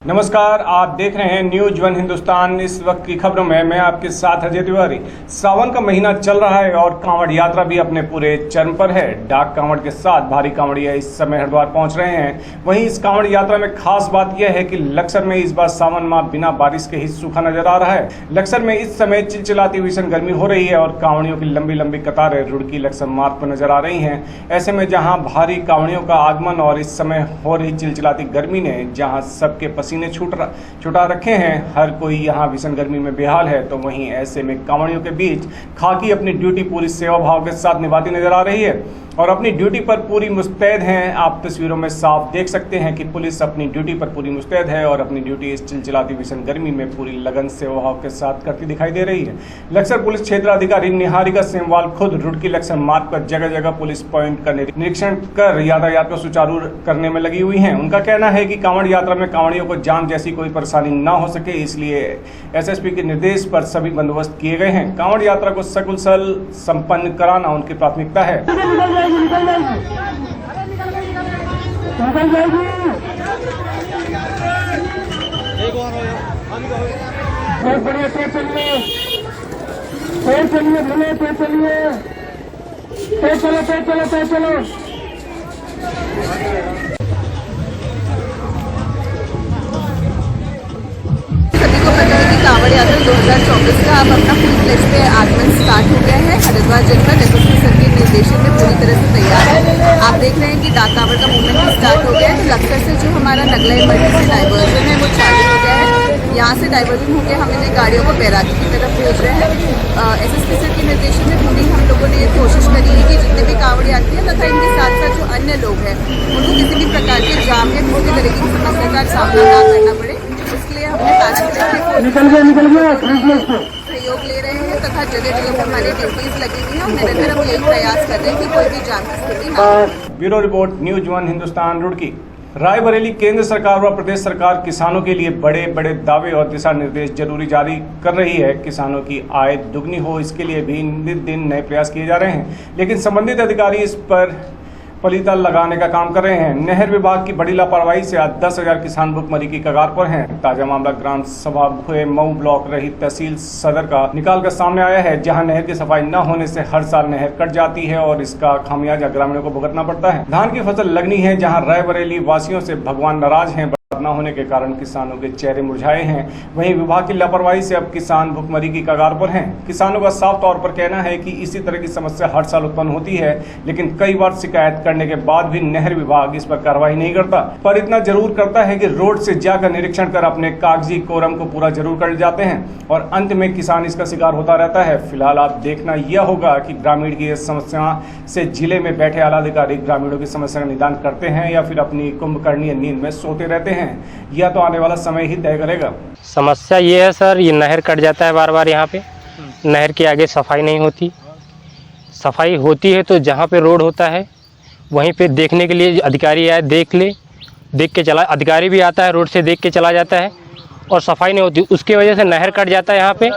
नमस्कार, आप देख रहे हैं न्यूज वन हिंदुस्तान। इस वक्त की खबरों में मैं आपके साथ अजय तिवारी। सावन का महीना चल रहा है और कांवड़ यात्रा भी अपने पूरे चरम पर है। डाक कांवड़ के साथ भारी कांवड़िया इस समय हरिद्वार पहुंच रहे हैं। वहीं इस कांवड़ यात्रा में खास बात यह है कि लक्सर में इस बार सावन माह बिना बारिश के ही सूखा नजर आ रहा है। लक्सर में इस समय चिलचिलाती भीषण गर्मी हो रही है और कांवड़ियों की लंबी लंबी कतारें रुड़की लक्सर मार्ग पर नजर आ रही हैं। ऐसे में जहाँ भारी कांवड़ियों का आगमन और इस समय हो रही चिलचिलाती गर्मी ने जहाँ सबके पसीने छुटा रखे हैं, हर कोई यहाँ भीषण गर्मी में बेहाल है, तो वहीं ऐसे में कांवड़ियों के बीच खाकी अपनी ड्यूटी पूरी सेवा भाव के साथ निभाती नजर आ रही है और अपनी ड्यूटी पर पूरी मुस्तैद हैं। आप तस्वीरों में साफ देख सकते हैं कि पुलिस अपनी ड्यूटी पर पूरी मुस्तैद है और अपनी ड्यूटी इस चिलचिलाती भीषण गर्मी में पूरी लगन सेवा भाव के साथ करती दिखाई दे रही है। लक्सर पुलिस क्षेत्र अधिकारी निहारिका सेमवाल खुद रुड़की लक्सर मार्ग पर जगह जगह पुलिस पॉइंट का निरीक्षण कर यातायात को सुचारू करने में लगी हुई है। उनका कहना है कि कांवड़ यात्रा में कांवड़ियों को जाम जैसी कोई परेशानी न हो सके, इसलिए एसएसपी के निर्देश पर सभी बंदोबस्त किए गए हैं। कांवड़ यात्रा को सकुशल संपन्न कराना उनकी प्राथमिकता है। कांवड़ यात्रा 2024 का अब अपना फुल फ्लेज पे आगमन स्टार्ट हो गया है। हरिद्वार जनपद एसएसपी सर के निर्देशन में पूरी तरह से तैयार है। आप देख रहे हैं कि डाक कांवड़ का मूवमेंट स्टार्ट हो गया है। लक्सर से जो हमारा नगला इमरजेंसी डाइवर्जन है वो चालू हो गया है। यहाँ से डाइवर्जन होकर हम इन्हें गाड़ियों को बैरागी की तरफ भेज रहे हैं। एसएसपी सर के निर्देशन में पूरी हम लोगों ने ये कोशिश करी है कि जितने भी कांवड़ यात्री हैं तथा इनके साथ साथ जो अन्य लोग हैं उनको किसी भी प्रकार के जाम या किसी तरह की समस्या का सामना ना करना पड़े, इसके लिए हमने सहयोग ले रहे हैं तथा जगह जगह पर हमारी ड्यूटीज लगी हुई है और निरंतर हम यही प्रयास कर रहे हैं कि कोई भी जाम की स्थिति ना हो। Bureau report, news one Hindustan, Roorkee. Raebareli केंद्र सरकार व प्रदेश सरकार किसानों के लिए बड़े बड़े दावे और दिशा निर्देश जरूरी जारी कर रही है। किसानों की आय दुगनी हो, इसके लिए भी दिन नए प्रयास किए जा रहे हैं, लेकिन संबंधित अधिकारी इस पर पलीता लगाने का काम कर रहे हैं। नहर विभाग की बड़ी लापरवाही से आज 10,000 किसान भुखमरी की कगार पर हैं। ताजा मामला ग्राम सभा भुए मऊ ब्लॉक रहित तहसील सदर का निकाल कर सामने आया है, जहां नहर की सफाई न होने से हर साल नहर कट जाती है और इसका खामियाजा ग्रामीणों को भुगतना पड़ता है। धान की फसल लगनी है, जहाँ रायबरेली वासियों से भगवान नाराज हैं। न होने के कारण किसानों के चेहरे मुरझाए हैं। वहीं विभाग की लापरवाही से अब किसान भुखमरी की कगार पर हैं। किसानों का साफ तौर पर कहना है कि इसी तरह की समस्या हर साल उत्पन्न होती है, लेकिन कई बार शिकायत करने के बाद भी नहर विभाग इस पर कार्रवाई नहीं करता। पर इतना जरूर करता है कि रोड से जाकर निरीक्षण कर अपने कागजी कोरम को पूरा जरूर कर जाते हैं और अंत में किसान इसका शिकार होता रहता है। फिलहाल आप देखना यह होगा कि ग्रामीण की इस समस्या से जिले में बैठे आला अधिकारी ग्रामीणों की समस्या का निदान करते हैं या फिर अपनी कुंभकर्णीय नींद में सोते रहते हैं। यह तो आने वाला समय ही तय करेगा। समस्या ये है सर, ये नहर कट जाता है बार बार। यहाँ पे नहर के आगे सफाई नहीं होती। सफाई होती है तो जहाँ पे रोड होता है वहीं पे देखने के लिए अधिकारी आए, देख के चला, अधिकारी भी आता है, रोड से देख के चला जाता है और सफाई नहीं होती। उसकी वजह से नहर कट जाता है यहाँ पे।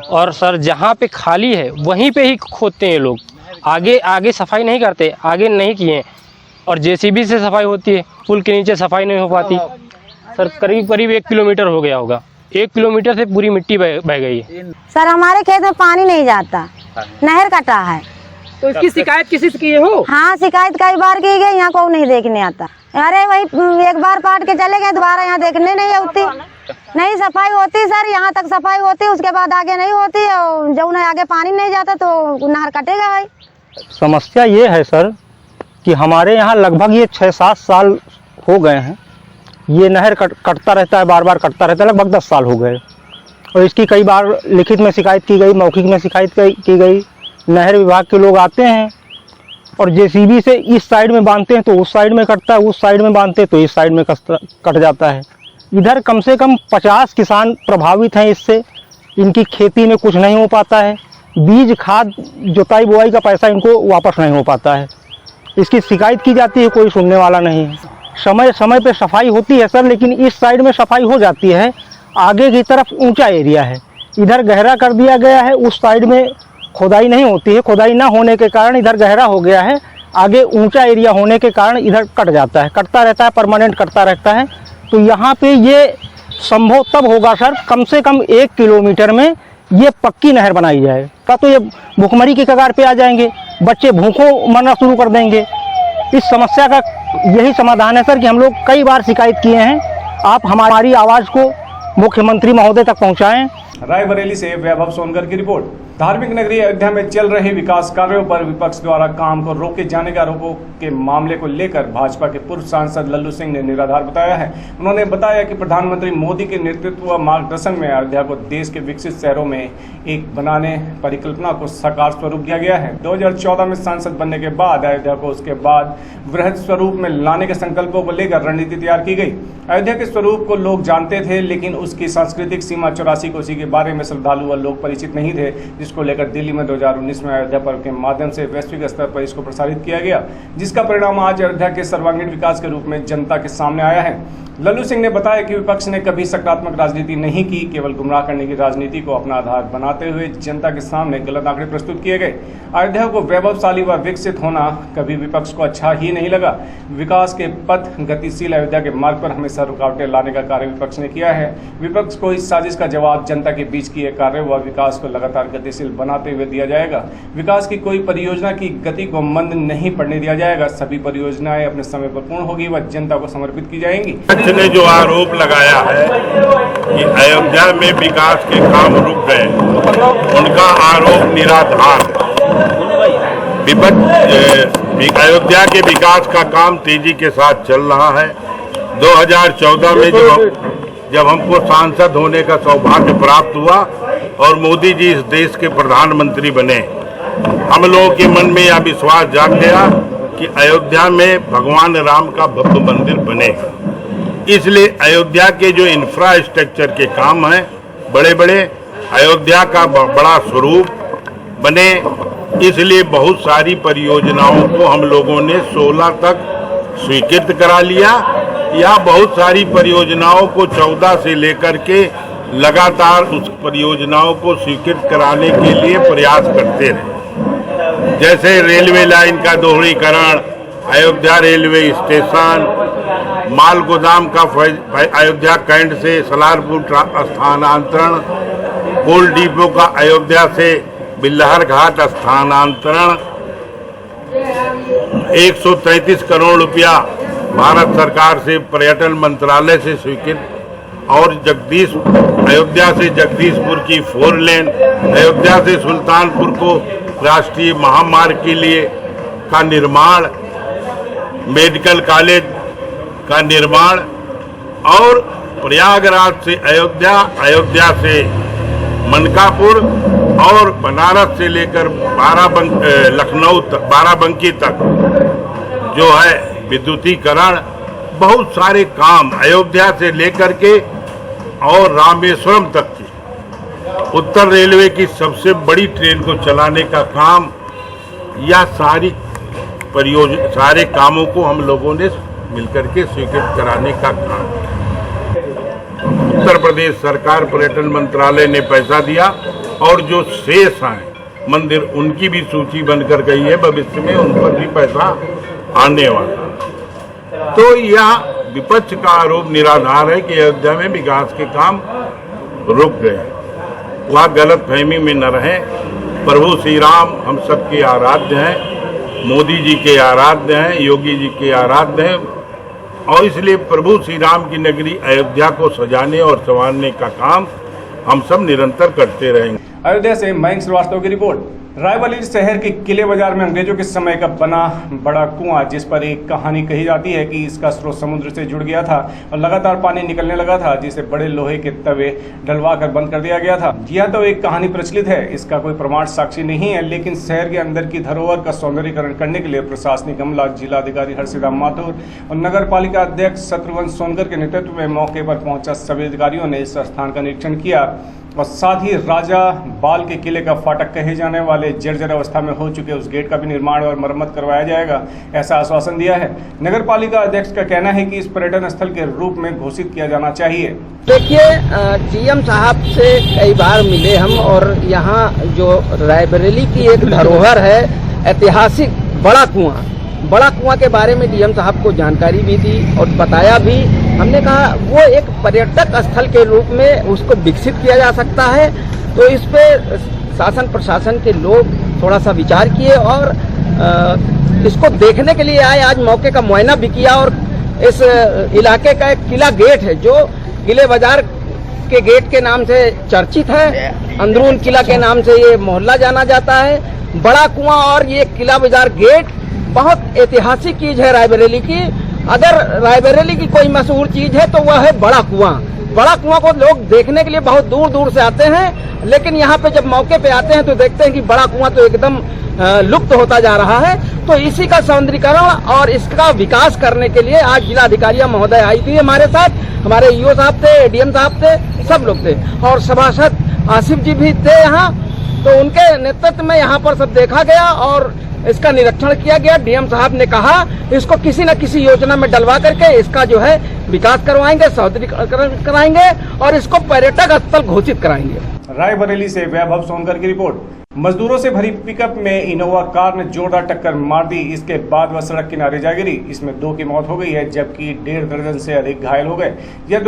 और सर जहाँ पे खाली है वहीं पे ही खोदते हैं लोग, आगे सफाई नहीं करते, आगे नहीं किए। और जेसीबी से सफाई होती है, पुल के नीचे सफाई नहीं हो पाती। सर करीब 1 किलोमीटर हो गया होगा, 1 किलोमीटर से पूरी मिट्टी बह गई है। सर हमारे खेत में पानी नहीं जाता, नहर कटा है। तो इसकी शिकायत किसी से किए हो? हाँ, शिकायत कई बार की गई, यहाँ को नहीं देखने आता। अरे वही एक बार पाट के चले गए, दोबारा यहाँ देखने नहीं होती, नहीं सफाई होती सर। यहाँ तक सफाई होती, उसके बाद आगे नहीं होती। और जब उन्हें आगे पानी नहीं जाता तो नहर कटेगा भाई। समस्या ये है सर कि हमारे यहाँ लगभग ये 6-7 साल हो गए हैं, ये नहर कटता रहता है, बार बार कटता रहता है। लगभग 10 साल हो गए और इसकी कई बार लिखित में शिकायत की गई, मौखिक में शिकायत की गई। नहर विभाग के लोग आते हैं और जेसीबी से इस साइड में बांधते हैं तो उस साइड में कटता है, उस साइड में बांधते तो इस साइड में कट जाता है। इधर कम से कम 50 किसान प्रभावित हैं इससे। इनकी खेती में कुछ नहीं हो पाता है, बीज खाद जुताई बुआई का पैसा इनको वापस नहीं हो पाता है। इसकी शिकायत की जाती है, कोई सुनने वाला नहीं है। समय समय पे सफाई होती है सर, लेकिन इस साइड में सफाई हो जाती है, आगे की तरफ ऊंचा एरिया है, इधर गहरा कर दिया गया है, उस साइड में खोदाई नहीं होती है। खोदाई ना होने के कारण इधर गहरा हो गया है, आगे ऊंचा एरिया होने के कारण इधर कट जाता है, कटता रहता है, परमानेंट कटता रहता है। तो यहाँ पे ये संभव तब होगा सर, कम से कम 1 किलोमीटर में ये पक्की नहर बनाई जाए, का तो ये भूखमरी की कगार पे आ जाएंगे, बच्चे भूखों मरना शुरू कर देंगे। इस समस्या का यही समाधान है सर कि हम लोग कई बार शिकायत किए हैं, आप हमारी आवाज़ को मुख्यमंत्री महोदय तक पहुँचाएँ। रायबरेली से वैभव सोनकर की रिपोर्ट। धार्मिक नगरी अयोध्या में चल रहे विकास कार्यों पर विपक्ष द्वारा काम को रोके जाने के आरोपों के मामले को लेकर भाजपा के पूर्व सांसद लल्लू सिंह ने निराधार बताया है। उन्होंने बताया कि प्रधानमंत्री मोदी के नेतृत्व व मार्गदर्शन में अयोध्या को देश के विकसित शहरों में एक बनाने परिकल्पना को साकार स्वरूप दिया गया है। 2014 में सांसद बनने के बाद अयोध्या को उसके बाद वृहद स्वरूप में लाने के संकल्पों को लेकर रणनीति तैयार की गई। अयोध्या के स्वरूप को लोग जानते थे, लेकिन उसकी सांस्कृतिक सीमा 84 कोसी के बारे में श्रद्धालु व लोग परिचित नहीं थे, जिसको लेकर दिल्ली में 2019 में अयोध्या पर्व के माध्यम से वैश्विक स्तर पर इसको प्रसारित किया गया, जिसका परिणाम आज अयोध्या के सर्वांगीण विकास के रूप में जनता के सामने आया है। लल्लू सिंह ने बताया कि विपक्ष ने कभी सकारात्मक राजनीति नहीं की, केवल गुमराह करने की राजनीति को अपना आधार बनाते हुए जनता के सामने गलत आंकड़े प्रस्तुत किए गए। अयोध्या को वैभवशाली व विकसित होना कभी विपक्ष को अच्छा ही नहीं लगा। विकास के पथ गतिशील अयोध्या के मार्ग पर हमेशा रुकावटें लाने का कार्य विपक्ष ने किया है। विपक्ष को इस साजिश का जवाब जनता के बीच किए कार्य व विकास को लगातार गतिशील बनाते हुए दिया जाएगा। विकास की कोई परियोजना की गति को मंद नहीं पड़ने दिया जाएगा। सभी परियोजनाएं अपने समय पर पूर्ण होगी व जनता को समर्पित की जाएंगी। ने जो आरोप लगाया है कि अयोध्या में विकास के काम रुक गए, उनका आरोप निराधार है। विपक्ष अयोध्या के विकास का काम तेजी के साथ चल रहा है। 2014 में जब हमको सांसद होने का सौभाग्य प्राप्त हुआ और मोदी जी इस देश के प्रधानमंत्री बने, हम लोगों के मन में यह विश्वास जाग गया कि अयोध्या में भगवान राम का भव्य मंदिर बनेगा। इसलिए अयोध्या के जो इंफ्रास्ट्रक्चर के काम हैं, बड़े बड़े अयोध्या का बड़ा स्वरूप बने, इसलिए बहुत सारी परियोजनाओं को हम लोगों ने 16 तक स्वीकृत करा लिया, या बहुत सारी परियोजनाओं को 14 से लेकर के लगातार उस परियोजनाओं को स्वीकृत कराने के लिए प्रयास करते रहे। जैसे रेलवे लाइन का दोहरीकरण, अयोध्या रेलवे स्टेशन, माल गोदाम का अयोध्या कैंट से सलारपुर स्थानांतरण, कोल डिपो का अयोध्या से बिल्लहर घाट स्थानांतरण, 133 करोड़ रुपया भारत सरकार से पर्यटन मंत्रालय से स्वीकृत, और अयोध्या से जगदीशपुर की 4 लेन, अयोध्या से सुल्तानपुर को राष्ट्रीय महामार्ग के लिए का निर्माण, मेडिकल कॉलेज का निर्माण, और प्रयागराज से अयोध्या, अयोध्या से मनकापुर और बनारस से लेकर लखनऊ तक, बाराबंकी तक जो है विद्युतीकरण, बहुत सारे काम अयोध्या से लेकर के और रामेश्वरम तक की उत्तर रेलवे की सबसे बड़ी ट्रेन को चलाने का काम, या सारे कामों को हम लोगों ने मिलकर के स्वीकृत कराने का काम। उत्तर प्रदेश सरकार पर्यटन मंत्रालय ने पैसा दिया, और जो शेष हैं मंदिर, उनकी भी सूची बनकर गई है, भविष्य में उन पर भी पैसा आने वाला। तो यह विपक्ष का आरोप निराधार है कि अयोध्या में विकास के काम रुक गए। वह गलत फहमी में न रहे। प्रभु श्री राम हम सबके आराध्य हैं, मोदी जी के आराध्य हैं, योगी जी के आराध्य हैं, और इसलिए प्रभु श्री राम की नगरी अयोध्या को सजाने और संवारने का काम हम सब निरंतर करते रहेंगे। अयोध्या से मयंक श्रीवास्तव की रिपोर्ट। रायबरेली शहर के किले बाजार में अंग्रेजों के समय का बना बड़ा कुआं, जिस पर एक कहानी कही जाती है कि इसका स्रोत समुद्र से जुड़ गया था और लगातार पानी निकलने लगा था, जिसे बड़े लोहे के तवे डलवाकर बंद कर दिया गया था। यह तो एक कहानी प्रचलित है, इसका कोई प्रमाण साक्षी नहीं है, लेकिन शहर के अंदर की धरोहर का सौंदर्यीकरण करने के लिए प्रशासनिक अमला, जिलाधिकारी हर्षिराम माथुर और नगर पालिका अध्यक्ष शत्रुघ्न सोनकर के नेतृत्व में मौके पर पहुंचा सभी अधिकारियों ने इस स्थान का निरीक्षण किया और साथ ही राजा बाल के किले का फाटक कहे जाने वाले जर्जर अवस्था में हो चुके उस गेट का भी निर्माण और मरम्मत करवाया जाएगा, ऐसा आश्वासन दिया है। नगर पालिका अध्यक्ष का कहना है कि इस पर्यटन स्थल के रूप में घोषित किया जाना चाहिए। देखिए, सीएम साहब से कई बार मिले हम, और यहाँ जो रायबरेली की एक धरोहर है, ऐतिहासिक बड़ा कुआं के बारे में डीएम साहब को जानकारी भी दी और बताया भी हमने कहा वो एक पर्यटक स्थल के रूप में उसको विकसित किया जा सकता है। तो इस पे शासन प्रशासन के लोग थोड़ा सा विचार किए और इसको देखने के लिए आए। आज मौके का मुआयना भी किया और इस इलाके का एक किला गेट है जो किले बाजार के गेट के नाम से चर्चित है, अंदरून किला के नाम से ये मोहल्ला जाना जाता है। बड़ा कुआं और ये किला बाजार गेट बहुत ऐतिहासिक चीज है रायबरेली की। अगर रायबरेली की कोई मशहूर चीज है तो वह है बड़ा कुआं। बड़ा कुआं को लोग देखने के लिए बहुत दूर दूर से आते हैं, लेकिन यहाँ पे जब मौके पे आते हैं तो देखते हैं कि बड़ा कुआं तो एकदम लुप्त होता जा रहा है। तो इसी का सौंदर्यीकरण और इसका विकास करने के लिए आज जिलाधिकारी महोदय आई थी हमारे साथ, हमारे ईओ साहब थे, एडीएम साहब थे, सब लोग थे और सभासद आसिफ जी भी थे यहाँ। तो उनके नेतृत्व में यहाँ पर सब देखा गया और इसका निरीक्षण किया गया। डीएम साहब ने कहा इसको किसी न किसी योजना में डलवा करके इसका जो है विकास करवाएंगे, सौंदर्यीकरण कराएंगे और इसको पर्यटक स्थल घोषित कराएंगे। रायबरेली से वैभव सोनकर की रिपोर्ट। मजदूरों से भरी पिकअप में इनोवा कार ने जोरदार टक्कर मार दी। इसके बाद वह सड़क किनारे जा गिरी। इसमें 2 की मौत हो गई है जबकि 1.5 दर्जन से अधिक घायल हो गए। यह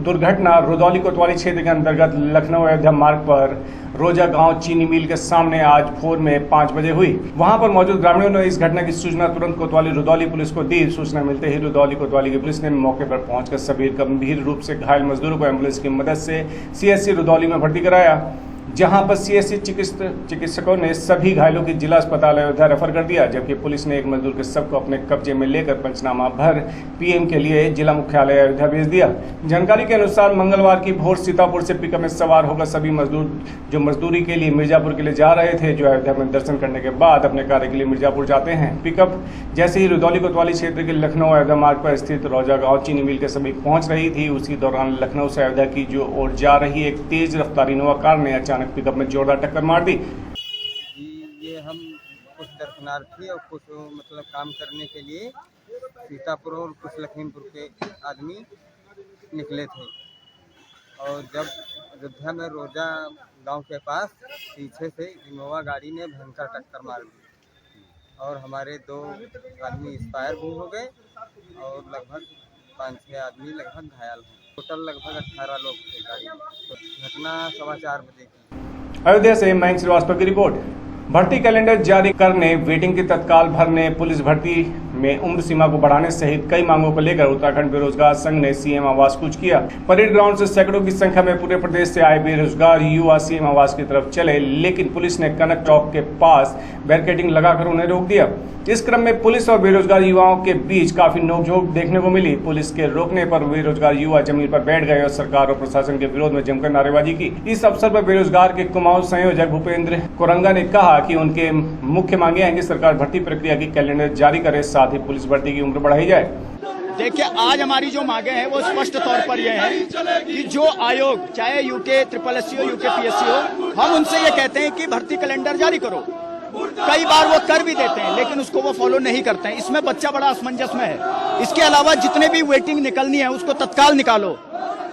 दुर्घटना रुदौली कोतवाली क्षेत्र के अंतर्गत लखनऊ अयोध्या मार्ग पर रोजा गांव चीनी मिल के सामने आज भोर में 5 बजे हुई। वहां पर मौजूद ग्रामीणों ने इस घटना की सूचना तुरंत कोतवाली रुदौली पुलिस को दी। सूचना मिलते ही रुदौली कोतवाली की पुलिस ने मौके पर पहुंचकर सभी गंभीर रूप से घायल मजदूरों को एम्बुलेंस की मदद से सीएससी रुदौली में भर्ती कराया, जहां पर सीएससी चिकित्सकों ने सभी घायलों की जिला अस्पताल अयोध्या रेफर कर दिया। जबकि पुलिस ने एक मजदूर के शव को अपने कब्जे में लेकर पंचनामा भर पीएम के लिए जिला मुख्यालय अयोध्या भेज दिया। जानकारी के अनुसार मंगलवार की भोर सीतापुर से पिकअप में सवार होकर सभी मजदूर जो मजदूरी के लिए मिर्जापुर के लिए जा रहे थे, जो अयोध्या में दर्शन करने के बाद अपने कार्य के लिए मिर्जापुर जाते हैं। पिकअप जैसे ही रुदौली कोतवाली क्षेत्र के लखनऊ अयोध्या मार्ग पर स्थित रोजा गांव चीनी मिल के समीप पहुंच रही थी, उसी दौरान लखनऊ से अयोध्या की जो ओर जा रही एक तेज रफ्तार इनोवा कार ने अचानक पिकअप में जोरदार टक्कर मार दी। ये हम कुछ दर्शनार्थी और कुछ मतलब काम करने के लिए सीतापुर और कुछ लखीमपुर के आदमी निकले थे और जब अयोध्या में रोजा गांव के पास पीछे से इनोवा गाड़ी ने भयंकर टक्कर मार दी और हमारे 2 आदमी एक्सपायर भी हो गए और लगभग 5-6 आदमी लगभग घायल हुए। टोटल लगभग 18 लोग थे गाड़ी में। तो घटना 4:15 बजे की। अयोध्या से मयंक श्रीवास्तव की रिपोर्ट। भर्ती कैलेंडर जारी करने, वेटिंग की तत्काल भरने, पुलिस भर्ती में उम्र सीमा को बढ़ाने सहित कई मांगों को लेकर उत्तराखंड बेरोजगार संघ ने सीएम आवास कूच किया। परेड ग्राउंड से सैकड़ों की संख्या में पूरे प्रदेश से आए बेरोजगार युवा सीएम आवास की तरफ चले, लेकिन पुलिस ने कनक चौक के पास बैरिकेडिंग लगाकर उन्हें रोक दिया। इस क्रम में पुलिस और बेरोजगार युवाओं के बीच काफी नोकझोंक देखने को मिली। पुलिस के रोकने पर बेरोजगार युवा जमीन पर बैठ गए और सरकार और प्रशासन के विरोध में जमकर नारेबाजी की। इस अवसर पर बेरोजगार के कुमाऊं संयोजक भूपेंद्र कोरंगा ने कहा कि उनके मुख्य मांगे हैं कि सरकार भर्ती प्रक्रिया की कैलेंडर जारी करे, साथ ही पुलिस भर्ती की उम्र बढ़ाई जाए। देखिए, आज हमारी जो मांगे हैं वो स्पष्ट तौर पर यह है कि जो आयोग, चाहे यूके SSSC हो, यूके PSC हो, हम उनसे ये कहते हैं कि भर्ती कैलेंडर जारी करो। कई बार वो कर भी देते हैं लेकिन उसको वो फॉलो नहीं करते हैं। इसमें बच्चा बड़ा असमंजस में है। इसके अलावा जितने भी वेटिंग निकलनी है उसको तत्काल निकालो,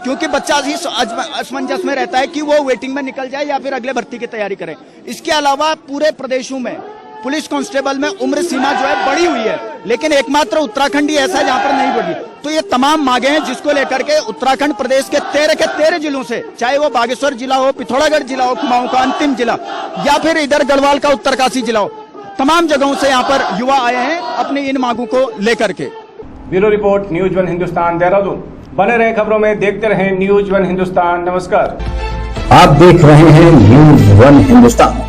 क्योंकि बच्चा ही असमंजस में रहता है कि वो वेटिंग में निकल जाए या फिर अगले भर्ती की तैयारी करे। इसके अलावा पूरे प्रदेशों में पुलिस कांस्टेबल में उम्र सीमा जो है बढ़ी हुई है, लेकिन एकमात्र उत्तराखंड ही ऐसा है जहां पर नहीं बढ़ी। तो ये तमाम मांगे हैं जिसको लेकर के उत्तराखंड प्रदेश के 13 जिलों से, चाहे वो बागेश्वर जिला हो, पिथौरागढ़ जिला हो, कुमाऊं का अंतिम जिला, या फिर इधर गढ़वाल का उत्तरकाशी जिला हो, तमाम जगहों से यहाँ पर युवा आए हैं अपनी इन मांगों को लेकर के। Bureau report, news 1 Hindustan, Dehradun. बने रहे खबरों में, देखते रहे न्यूज 1 हिंदुस्तान। नमस्कार। आप देख रहे हैं न्यूज 1 हिंदुस्तान।